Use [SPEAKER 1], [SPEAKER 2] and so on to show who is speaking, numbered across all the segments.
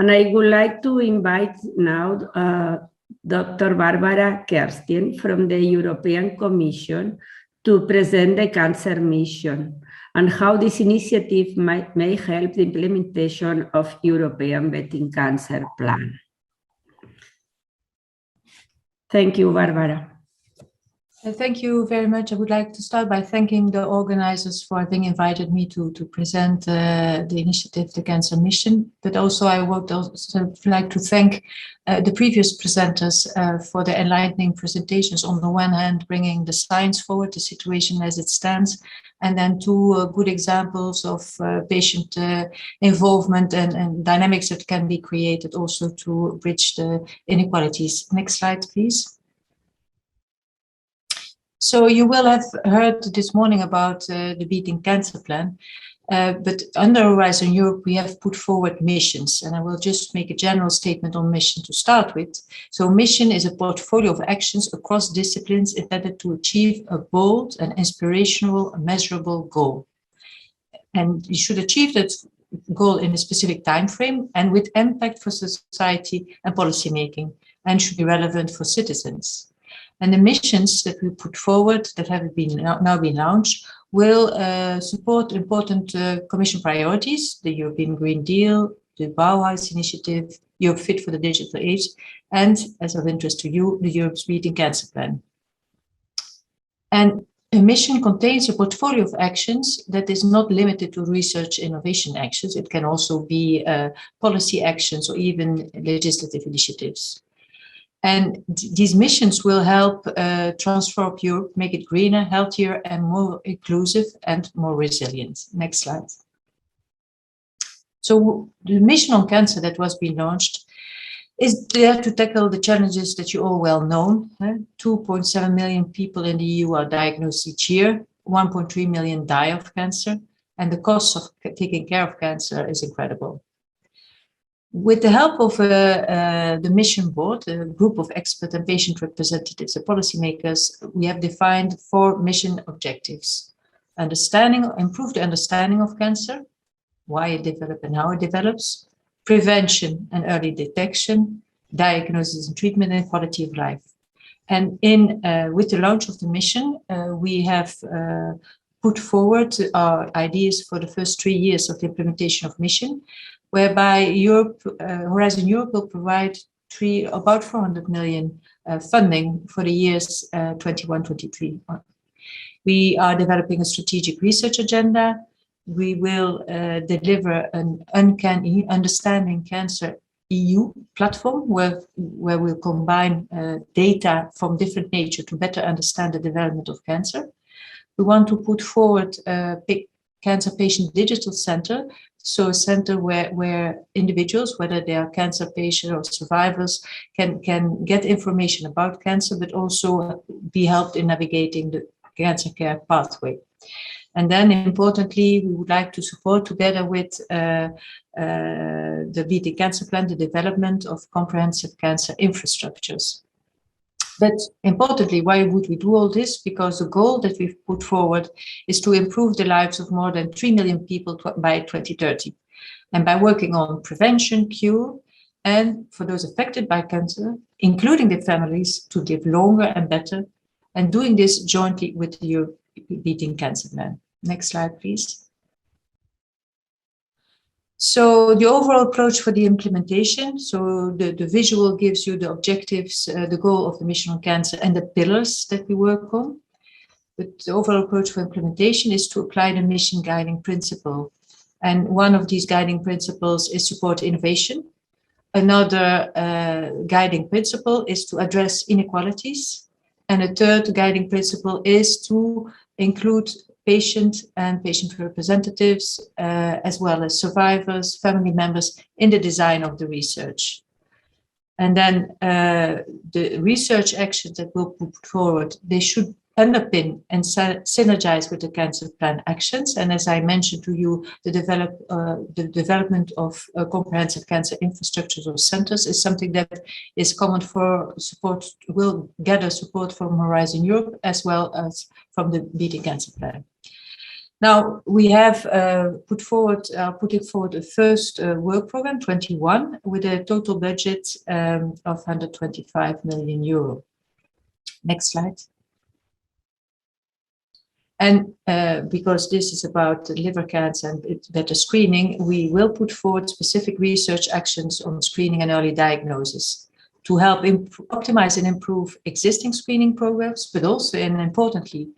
[SPEAKER 1] And I would like to invite now Dr. Barbara Kerstien from the European Commission to present the cancer mission and how this initiative may help the implementation of European Beating Cancer Plan. Thank you, Barbara.
[SPEAKER 2] Thank you very much. I would like to start by thanking the organizers for having invited me to present the initiative, the Cancer Mission, but also I would also like to thank the previous presenters for the enlightening presentations. On the one hand, bringing the science forward, the situation as it stands, and then two good examples of patient involvement and dynamics that can be created also to bridge the inequalities. Next slide, please. So you will have heard this morning about the Beating Cancer Plan, but under Horizon Europe, we have put forward missions, and I will just make a general statement on mission to start with. So mission is a portfolio of actions across disciplines intended to achieve a bold and inspirational, measurable goal. And you should achieve that goal in a specific time frame and with impact for society and policymaking, and should be relevant for citizens. And the missions that we put forward that have been now been launched will support important Commission priorities, the European Green Deal, the Bauhaus Initiative, Europe Fit for the Digital Age, and, as of interest to you, the Europe's Beating Cancer Plan. And a mission contains a portfolio of actions that is not limited to research innovation actions. It can also be policy actions or even legislative initiatives. And these missions will help transform Europe, make it greener, healthier, and more inclusive and more resilient. Next slide. So the mission on cancer that was being launched is there to tackle the challenges that you all well know. 2.7 million people in the EU are diagnosed each year, 1.3 million die of cancer, and the cost of taking care of cancer is incredible. With the help of the mission board, a group of expert and patient representatives and policymakers, we have defined 4 mission objectives. Improve the understanding of cancer, why it develops and how it develops, prevention and early detection, diagnosis and treatment, and quality of life. And with the launch of the mission, we have put forward our ideas for the first 3 years of the implementation of mission, whereby Horizon Europe will provide about 400 million funding for the years 21-23. We are developing a strategic research agenda. We will deliver an Uncanny Understanding Cancer EU platform where we'll combine data from different nature to better understand the development of cancer. We want to put forward a Cancer Patient Digital Center, so a center where individuals, whether they are cancer patients or survivors, can get information about cancer, but also be helped in navigating the cancer care pathway. And then, importantly, we would like to support, together with the Beating Cancer Plan, the development of comprehensive cancer infrastructures. But importantly, why would we do all this? Because the goal that we've put forward is to improve the lives of more than 3 million people by 2030. And by working on prevention, cure, and for those affected by cancer, including their families, to live longer and better, and doing this jointly with the European Beating Cancer Plan. Next slide, please. So the overall approach for the implementation, so the visual gives you the objectives, the goal of the mission on cancer and the pillars that we work on. But the overall approach for implementation is to apply the mission guiding principle. And one of these guiding principles is support innovation. Another guiding principle is to address inequalities. And a third guiding principle is to include patient and patient representatives, as well as survivors, family members, in the design of the research. And then the research actions that we'll put forward, they should underpin and synergize with the cancer plan actions. And as I mentioned to you, the development of comprehensive cancer infrastructures or centers is something that is common for support, will gather support from Horizon Europe as well as from the Beating Cancer Plan. Now we have putting forward a first work program 21 with a total budget of 125 million euro. Next slide. And because this is about liver cancer and better screening, we will put forward specific research actions on screening and early diagnosis to help optimize and improve existing screening programs, but also, and importantly,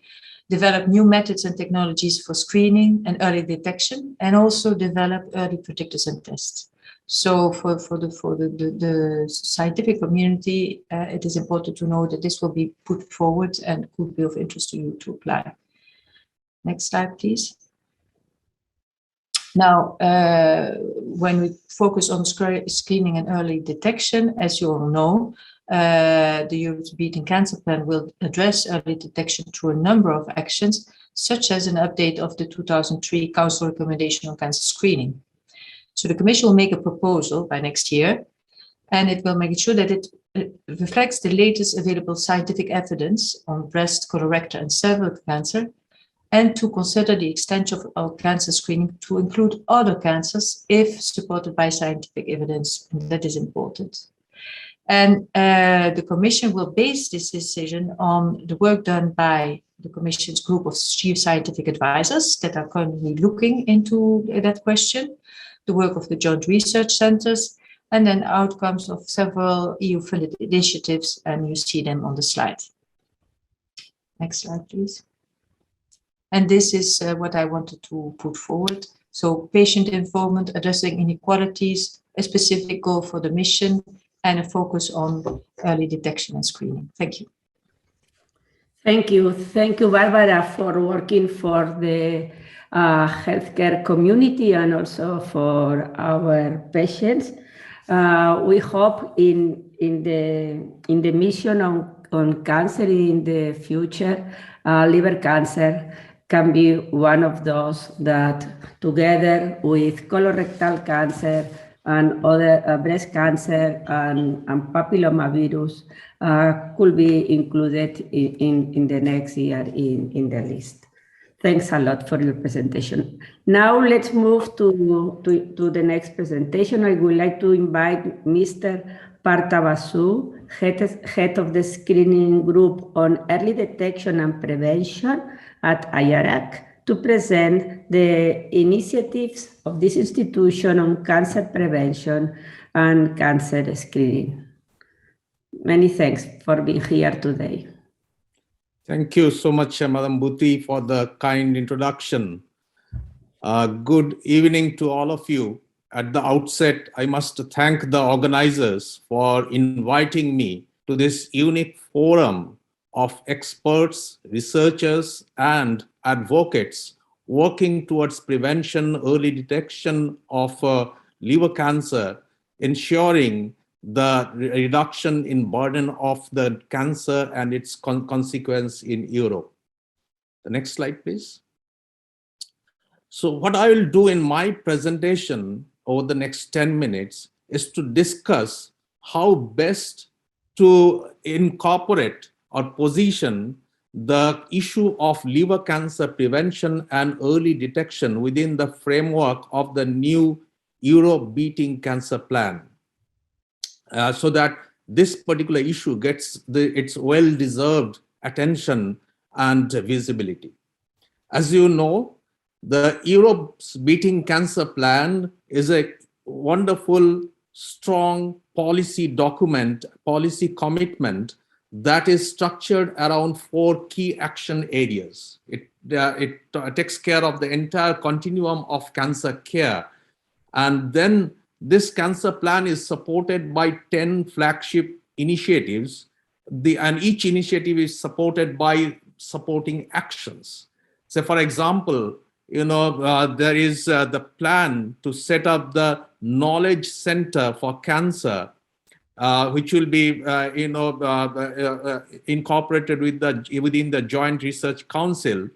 [SPEAKER 2] develop new methods and technologies for screening and early detection, and also develop early predictors and tests. So for the scientific community, it is important to know that this will be put forward and could be of interest to you to apply. Next slide, please. Now, when we focus on screening and early detection, as you all know, the Europe's Beating Cancer Plan will address early detection through a number of actions, such as an update of the 2003 Council recommendation on cancer screening. So the Commission will make a proposal by next year, and it will make sure that it reflects the latest available scientific evidence on breast, colorectal, and cervical cancer, and to consider the extension of cancer screening to include other cancers if supported by scientific evidence. And that is important. And the Commission will base this decision on the work done by the Commission's group of chief scientific advisors that are currently looking into that question, the work of the joint research centers, and then outcomes of several EU-funded initiatives, and you see them on the slide. Next slide, please. And this is what I wanted to put forward. So patient involvement, addressing inequalities, a specific goal for the mission, and a focus on early detection and screening. Thank you.
[SPEAKER 1] Thank you. Thank you, Barbara, for working for the healthcare community and also for our patients. We hope in the mission on cancer in the future, liver cancer can be one of those that, together with colorectal cancer and other breast cancer and papillomavirus, could be included in the next year in the list. Thanks a lot for your presentation. Now let's move to the next presentation. I would like to invite Mr. Partha Basu, head of the screening group on early detection and prevention at IARC, to present the initiatives of this institution on cancer prevention and cancer screening. Many thanks for being here today.
[SPEAKER 3] Thank you so much, Madam Bhuti, for the kind introduction. Good evening to all of you. At the outset, I must thank the organizers for inviting me to this unique forum of experts, researchers, and advocates working towards prevention, early detection of liver cancer, ensuring the reduction in burden of the cancer and its consequence in Europe. The next slide, please. So what I will do in my presentation over the next 10 minutes is to discuss how best to incorporate or position the issue of liver cancer prevention and early detection within the framework of the new Europe Beating Cancer Plan, so that this particular issue gets its well-deserved attention and visibility. As you know, the Europe's Beating Cancer Plan is a wonderful, strong policy document, policy commitment that is structured around 4 key action areas. It takes care of the entire continuum of cancer care. And then this cancer plan is supported by 10 flagship initiatives, and each initiative is supported by supporting actions. So for example, there is the plan to set up the Knowledge Center for Cancer, which will be incorporated within the Joint Research Council,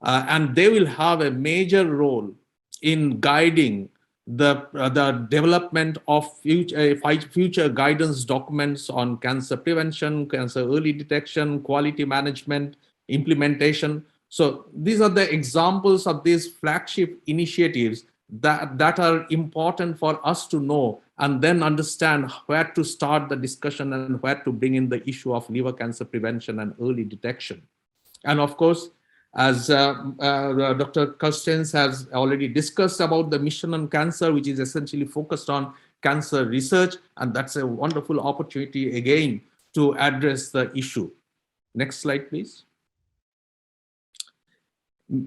[SPEAKER 3] and they will have a major role in guiding the development of future guidance documents on cancer prevention, cancer early detection, quality management, implementation, So these are the examples of these flagship initiatives that are important for us to know and then understand where to start the discussion and where to bring in the issue of liver cancer prevention and early detection. And of course, as Dr. Carstens has already discussed about the mission on cancer, which is essentially focused on cancer research, and that's a wonderful opportunity again to address the issue. Next slide, please.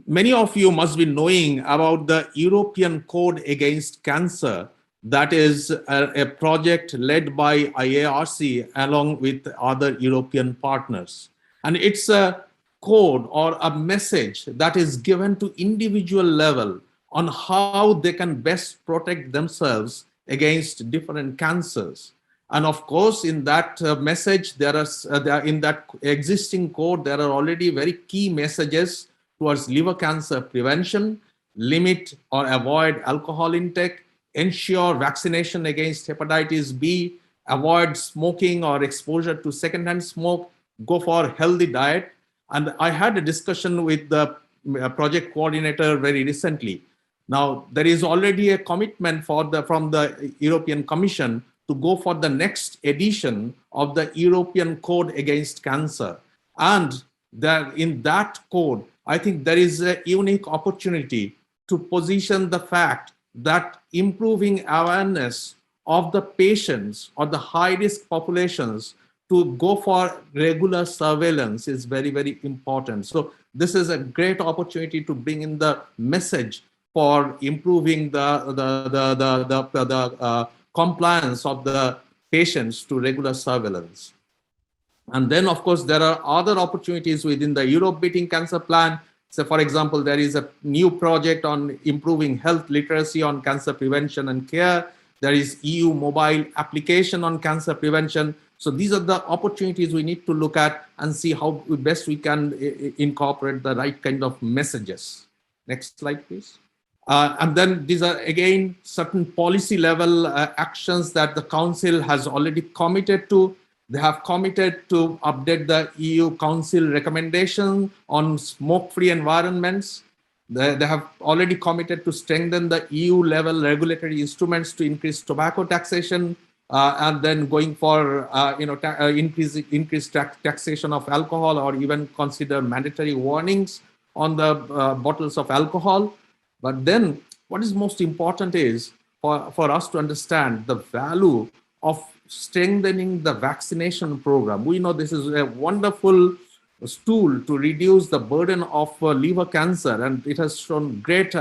[SPEAKER 3] Many of you must be knowing about the European Code Against Cancer. That is a project led by IARC along with other European partners. And it's a code or a message that is given to individual level on how they can best protect themselves against different cancers. And of course, in that message, in that existing code, there are already very key messages towards liver cancer prevention, limit or avoid alcohol intake, ensure vaccination against hepatitis B, avoid smoking or exposure to secondhand smoke, go for healthy diet. And I had a discussion with the project coordinator very recently. Now, there is already a commitment from the European Commission to go for the next edition of the European Code Against Cancer. And in that code, I think there is a unique opportunity to position the fact that improving awareness of the patients or the high-risk populations to go for regular surveillance is very, very important. So this is a great opportunity to bring in the message for improving the compliance of the patients to regular surveillance. And then, of course, there are other opportunities within the Europe Beating Cancer Plan. So, for example, there is a new project on improving health literacy on cancer prevention and care. There is EU mobile application on cancer prevention. So these are the opportunities we need to look at and see how best we can incorporate the right kind of messages. Next slide, please. And then these are, again, certain policy level actions that the Council has already committed to. They have committed to update the EU Council recommendation on smoke-free environments. They have already committed to strengthen the EU level regulatory instruments to increase tobacco taxation, and then going for increased taxation of alcohol, or even consider mandatory warnings on the bottles of alcohol. But then what is most important is for us to understand the value of strengthening the vaccination program. We know this is a wonderful tool to reduce the burden of liver cancer, and it has shown great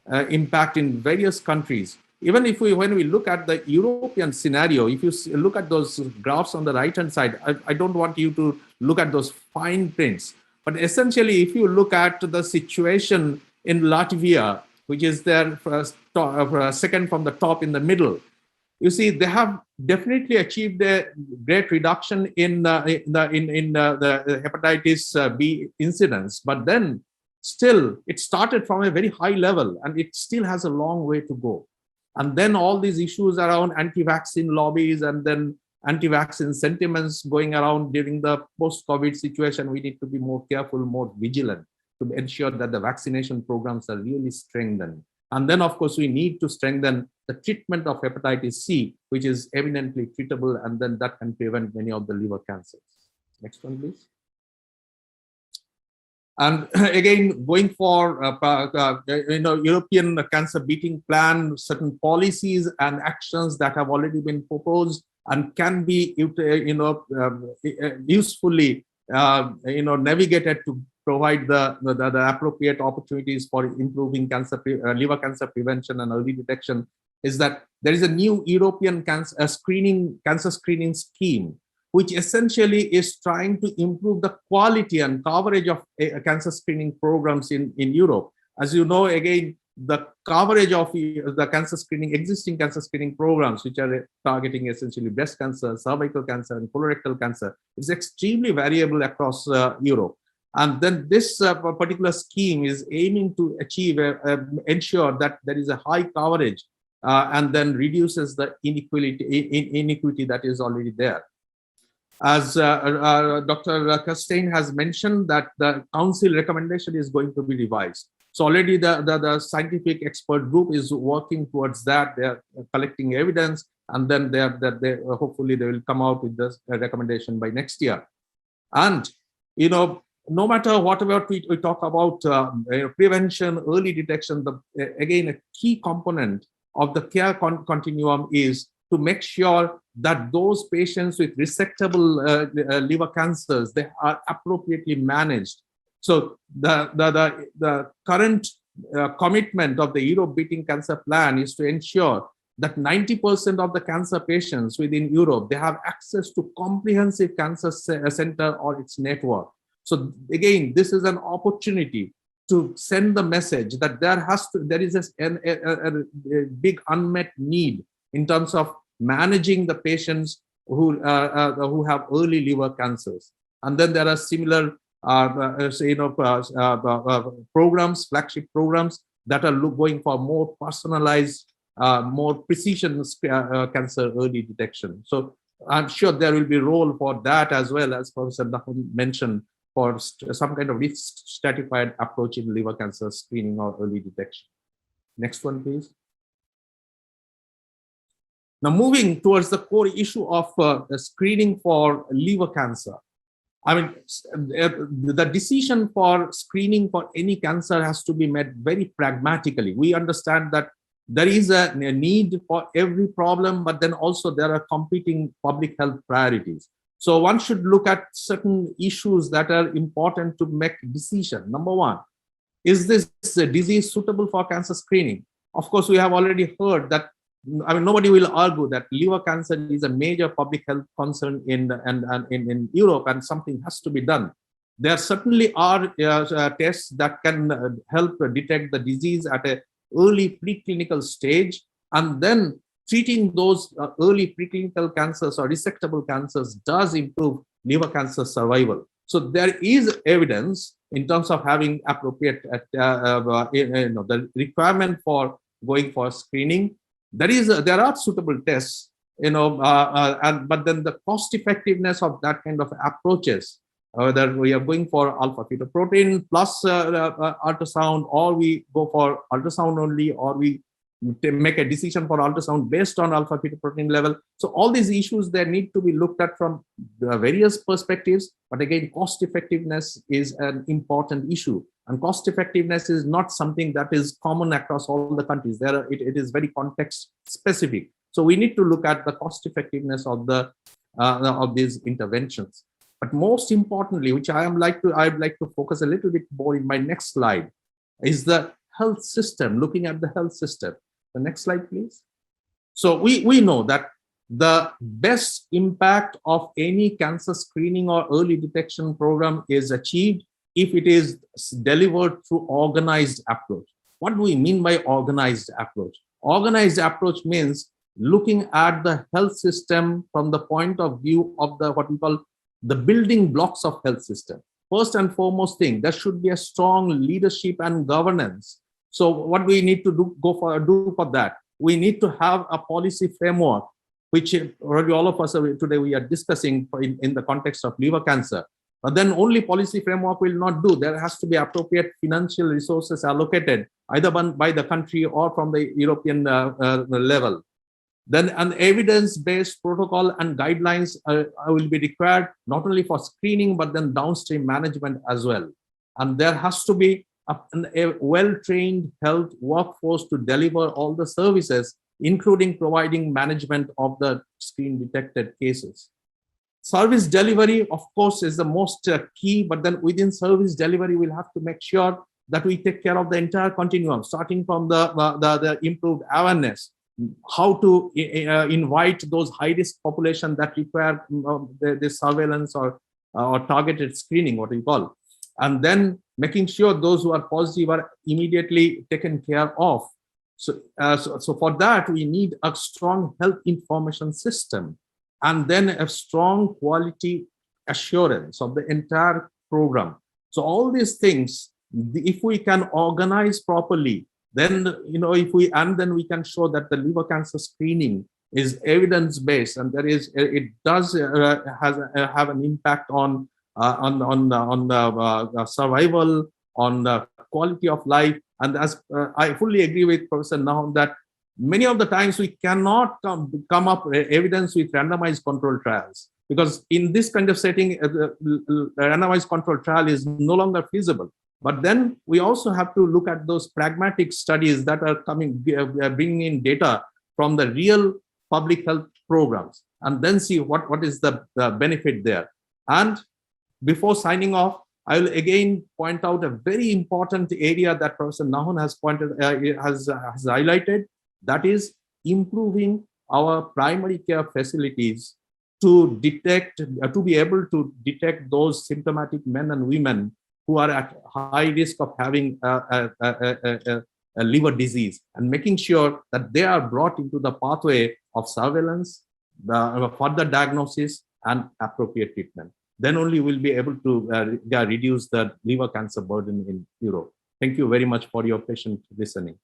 [SPEAKER 3] impact in various countries. Even if when we look at the European scenario, if you look at those graphs on the right hand side, I don't want you to look at those fine prints, but essentially if you look at the situation in Latvia, which is there second from the top in the middle, you see they have definitely achieved a great reduction in the hepatitis B incidence, but then still it started from a very high level and it still has a long way to go. And then all these issues around anti-vaccine lobbies and then anti-vaccine sentiments going around during the post-COVID situation, we need to be more careful, more vigilant to ensure that the vaccination programs are really strengthened. And then, of course, we need to strengthen the treatment of hepatitis C, which is eminently treatable, and then that can prevent many of the liver cancers. Next one, please. And again, going for European Cancer Beating Plan, certain policies and actions that have already been proposed and can be usefully navigated to provide the appropriate opportunities for improving liver cancer prevention and early detection, is that there is a new European cancer screening scheme, which essentially is trying to improve the quality and coverage of cancer screening programs in Europe. As you know, again, the coverage of the existing cancer screening programs, which are targeting essentially breast cancer, cervical cancer, and colorectal cancer, is extremely variable across Europe. And then this particular scheme is aiming to achieve, ensure that there is a high coverage and then reduces the inequity that is already there. as Dr. Costain has mentioned, that the council recommendation is going to be revised. So already the scientific expert group is working towards that. They're collecting evidence, and then hopefully they will come out with this recommendation by next year. And no matter whatever we talk about prevention, early detection, again, a key component of the care continuum is to make sure that those patients with resectable liver cancers, they are appropriately managed. So the current commitment of the Europe Beating Cancer Plan is to ensure that 90% of the cancer patients within Europe, they have access to comprehensive cancer center or its network. So again, this is an opportunity to send the message that there is a big unmet need in terms of managing the patients who have early liver cancers. And then there are similar programs, flagship programs that are going for more personalized, more precision cancer early detection. So I'm sure there will be a role for that, as well as Professor Nahum mentioned, for some kind of risk stratified approach in liver cancer screening or early detection. Next one, please. Now, moving towards the core issue of screening for liver cancer. I mean, the decision for screening for any cancer has to be made very pragmatically. We understand that there is a need for every problem, but then also there are competing public health priorities. So one should look at certain issues that are important to make decision. Number one, is this disease suitable for cancer screening? Of course, we have already heard that. I mean, nobody will argue that liver cancer is a major public health concern in Europe, and something has to be done. There certainly are tests that can help detect the disease at an early preclinical stage, and then treating those early preclinical cancers or resectable cancers does improve liver cancer survival. So there is evidence in terms of having appropriate the requirement for going for screening. There are suitable tests, but then the cost effectiveness of that kind of approaches, whether we are going for alpha fetoprotein plus ultrasound, or we go for ultrasound only, or we make a decision for ultrasound based on alpha fetoprotein level. So all these issues, they need to be looked at from various perspectives. But again, cost effectiveness is an important issue. And cost effectiveness is not something that is common across all the countries. It is very context specific. So we need to look at the cost effectiveness of these interventions. But most importantly, which I'd like to focus a little bit more in my next slide, is the health system. Looking at the health system. The next slide, please. So we know that the best impact of any cancer screening or early detection program is achieved if it is delivered through organized approach. What do we mean by organized approach? Organized approach means looking at the health system from the point of view of what we call the building blocks of health system. First and foremost thing, there should be a strong leadership and governance. So what we need to do for that, we need to have a policy framework, which all of us today we are discussing in the context of liver cancer. But then only policy framework will not do. There has to be appropriate financial resources allocated either by the country or from the European level. Then an evidence-based protocol and guidelines will be required not only for screening, but then downstream management as well. And there has to be a well-trained health workforce to deliver all the services, including providing management of the screen-detected cases. Service delivery, of course, is the most key, but then within service delivery, we'll have to make sure that we take care of the entire continuum, starting from the improved awareness, how to invite those high-risk population that require the surveillance or targeted screening, what we call, and then making sure those who are positive are immediately taken care of. So for that, we need a strong health information system, and then a strong quality assurance of the entire program. So all these things, if we can organize properly, then then we can show that the liver cancer screening is evidence-based, and it does have an impact on the survival, on the quality of life. And as I fully agree with Professor Nahum that many of the times we cannot come up evidence with randomized control trials, because in this kind of setting, the randomized control trial is no longer feasible. But then we also have to look at those pragmatic studies that are bringing in data from the real public health programs, and then see what is the benefit there. And before signing off, I will again point out a very important area that Professor Nahum has highlighted, that is improving our primary care facilities to be able to detect those symptomatic men and women who are at high risk of having a liver disease, and making sure that they are brought into the pathway of surveillance, the further diagnosis, and appropriate treatment. Then only we'll be able to reduce the liver cancer burden in Europe. Thank you very much for your patient listening.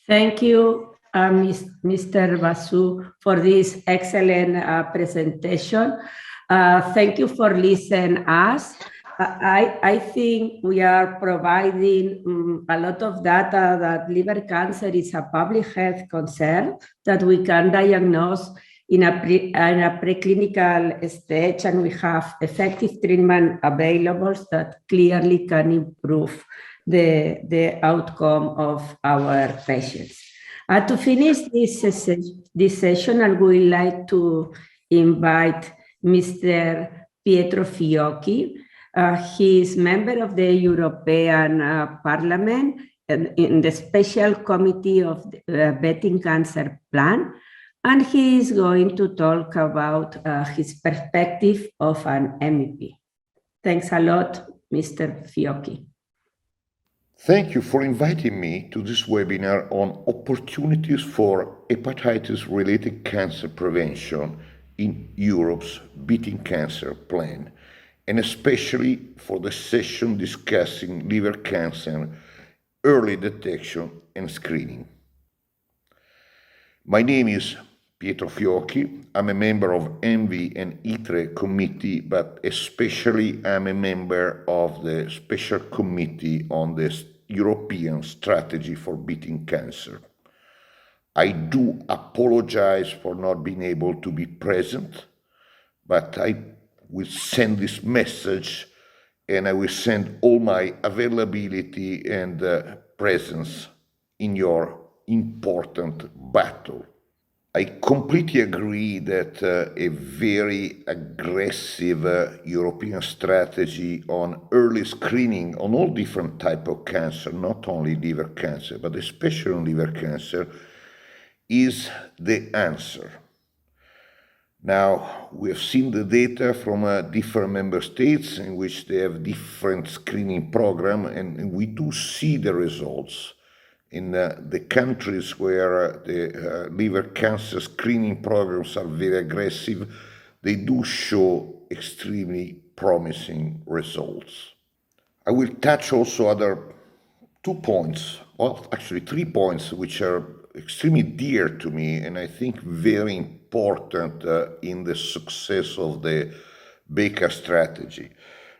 [SPEAKER 1] Thank you, Mr. Basu, for this excellent presentation. Thank you for listening us. I think we are providing a lot of data that liver cancer is a public health concern that we can diagnose in a preclinical stage, and we have effective treatment available that clearly can improve the outcome of our patients. To finish this session, I would like to invite Mr. Pietro Fiocchi. He is member of the European Parliament and in the Special Committee of the Betting Cancer Plan, and he is going to talk about his perspective of an MEP. Thanks a lot, Mr. Fiocchi.
[SPEAKER 4] Thank you for inviting me to this webinar on opportunities for hepatitis-related cancer prevention in Europe's Beating Cancer Plan, and especially for the session discussing liver cancer, early detection and screening. My name is Pietro Fiocchi. I'm a member of ENVI and ITRE committee, but especially I'm a member of the Special Committee on the European Strategy for Beating Cancer. I do apologize for not being able to be present, but I will send this message and I will send all my availability and presence in your important battle. I completely agree that a very aggressive European strategy on early screening on all different types of cancer, not only liver cancer, but especially on liver cancer, is the answer. Now, we have seen the data from different member states in which they have different screening programs, and we do see the results. In the countries where the liver cancer screening programs are very aggressive, they do show extremely promising results. I will touch also other 2 points, well, actually 3 points, which are extremely dear to me and I think very important in the success of the BECA strategy.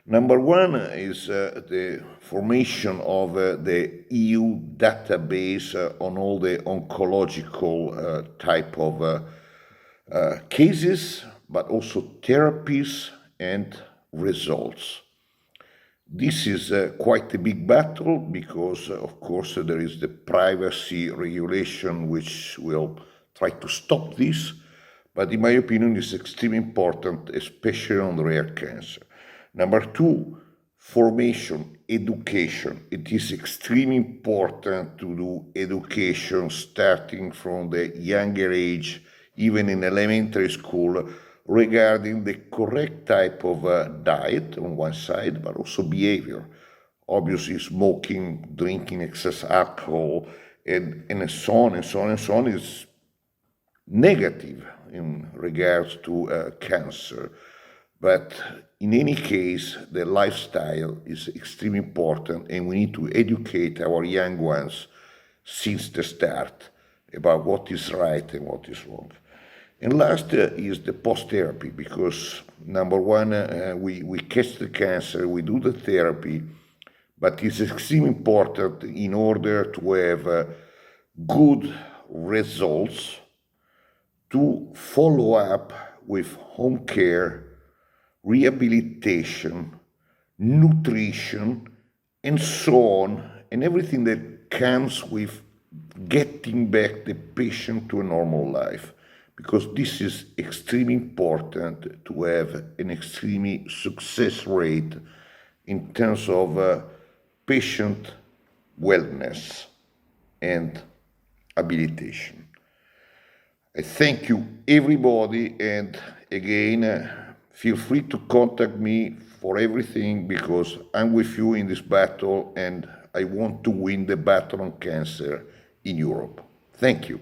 [SPEAKER 4] Number one is the formation of the EU database on all the oncological type of cases, but also therapies and results. This is quite a big battle because, of course, there is the privacy regulation which will try to stop this, but in my opinion, it's extremely important, especially on rare cancer. Number two, formation, education. It is extremely important to do education starting from the younger age, even in elementary school, regarding the correct type of diet on one side, but also behavior. Obviously, smoking, drinking excess alcohol, and so on and so on and so on is negative in regards to cancer. But in any case, the lifestyle is extremely important and we need to educate our young ones since the start. about what is right and what is wrong. And last is the post-therapy, because number one, we catch the cancer, we do the therapy, but it's extremely important in order to have good results to follow up with home care, rehabilitation, nutrition, and so on, and everything that comes with getting back the patient to a normal life, because this is extremely important to have an extremely success rate in terms of patient wellness and habilitation. I thank you, everybody, and again, feel free to contact me for everything, because I'm with you in this battle and I want to win the battle on cancer in Europe. Thank you.